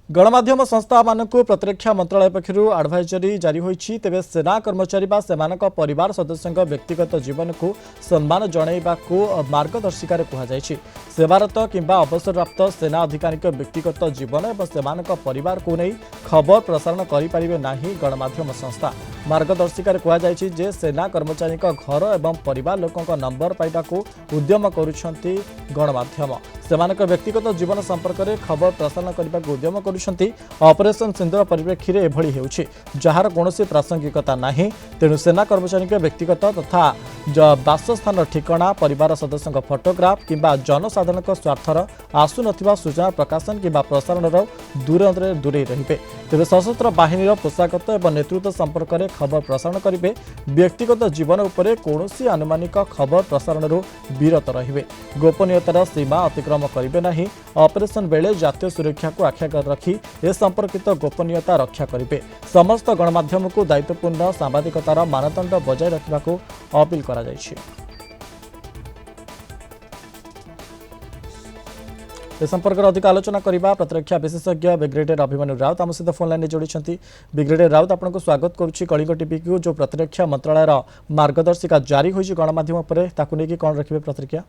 गणमाध्यम संस्था मानक प्रतिरक्षा मंत्रालय पक्षर एडवाइजरी जारी होती तेज सेना कर्मचारी परिवार सदस्यों व्यक्तिगत जीवन को सम्मान जनइबाकू मार्गदर्शिकार कहुई सेवारत किंबा अवसरप्राप्त सेना अधिकारी व्यक्तिगत जीवन और सेमानक परिवार को नहीं खबर प्रसारण करें नहीं गणमाध्यम संस्था मार्गदर्शिकार कहुई जे सेना कर्मचारी घर और परिवार लोकों नंबर पाइबा उद्यम करुछंती गणमाध्यम सेमानक व्यक्तिगत जीवन संपर्क में खबर प्रसारण करने को उद्यम करुछंती ऑपरेशन सिंधुर परिप्रेक्षी में एभली हेउछि जार कौनसी प्रासंगिकता नहीं तेणु सेना कर्मचारी व्यक्तिगत तथा बासस्थान ठिकाना परिवार सदस्यों फोटोग्राफ किंबा जनसाधारण स्वार्थर आसु नथिबा सूचना प्रकाशन किंबा प्रसारण दूर दूरे रहिबे तेज सशस्त्र बाहिनी पोशाकत और नेतृत्व संपर्क में खबर प्रसारण करेंगे व्यक्तिगत जीवन उपर कौनसी आनुमानिक खबर प्रसारण विरत रहिबे गोपनीयतार सीमा अतिक्रम करेंगे नहीं ऑपरेशन बेले जातीय सुरक्षा को आख्यागर रखी ए संपर्कित गोपनीयता रक्षा करेंगे समस्त गणमाध्यम को दायित्वपूर्ण सांबादिकतार मानदंड बजाय रखा अपील करा जायछि। ए संपर्क में अधिक आलोचना करने प्रतिरक्षा विशेषज्ञ ब्रिगेडियर अभिमन्यु राउत आम सहित फोन लाइन जोड़ी ब्रिगेडियर राउत आपको स्वागत करुच्ची कलिंग टीवी को जो प्रतिरक्षा मंत्रालय मार्गदर्शिका जारी होती गणमाध्यम पर नहीं कौन रखिए प्रतिक्रिया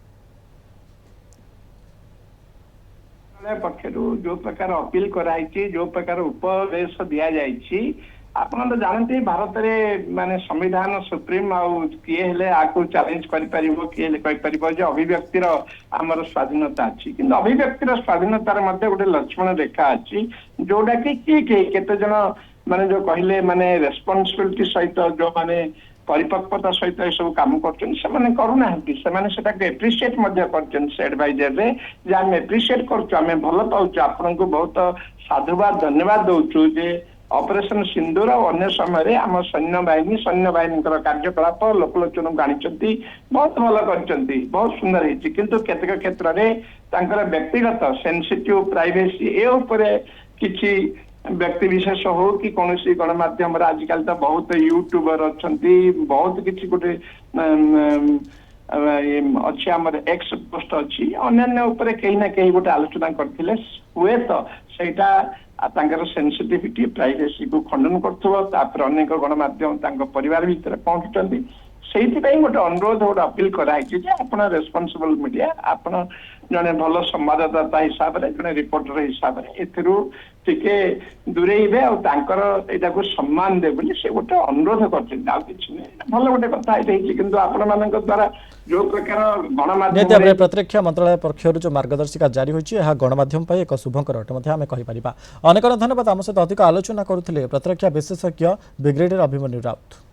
पक्षर जो प्रकार अपील कराई जो प्रकार उपदेश दि जाइए आप तो जानते भारत में माने संविधान सुप्रीम किए आपको चैलेंज कर अभिव्यक्तिर आमर स्वाधीनता अच्छी कि अभिव्यक्तिर स्वाधीनतार गोटे लक्ष्मण रेखा अच्छी जोटा कि किए केते जन माने जो कहले माने रेस्पॉन्सिबिलिटी सहित जो माने परिपक्वता सहित सब काम करूना एप्रिशिएट कर एडवाइजर रे आम एप्रिशिएट कर भल पाऊँ आपन को बहुत साधुवाद धन्यवाद दौचु जे ऑपरेशन सिंदूर और अन्य समय आम सैन्य बाहिनी कार्यकलाप लोकलोचन को आनी बहुत भल कर बहुत सुंदर होती किंतु केतक क्षेत्र में व्यक्तिगत सेंसिटिव प्राइवेसी किसी व्यक्ति विशेष हो कि कौन गणमाध्यम आजिकल तो बहुत यूट्यूबर अच्छा बहुत किसी गोटे अच्छी आम एक्स पोस्ट अच्छी अन्य कहीं ना कहीं गोटे आलोचना करते हुए तो सहीटा सेंसिटिविटी प्राइवेसी को खंडन कर अनेक गणमाध्यम परिवार भितर पहुंचुंट से गोटे अनुरोध गोटे अपील कराई आप रेस्पॉन्सिबल मीडिया आप जड़े भल संवाददाता हिसाब से जड़े रिपोर्टर हिसाब से टे दूरेबे आटा को सम्मान दे से गोटे अनुरोध कर भल गोटे कथा कि आपण द्वारा जो प्रकार गणमाध्यम प्रतिरक्षा मंत्रालय पक्षर जो मार्गदर्शिका जारी होती है गणमाध्यम एक शुभंकर अटे आम कहीपर। अनेक धन्यवाद आम सहित अधिक आलोचना करुले प्रतिरक्षा विशेषज्ञ ब्रिगेडियर अभिमन्यु राउत।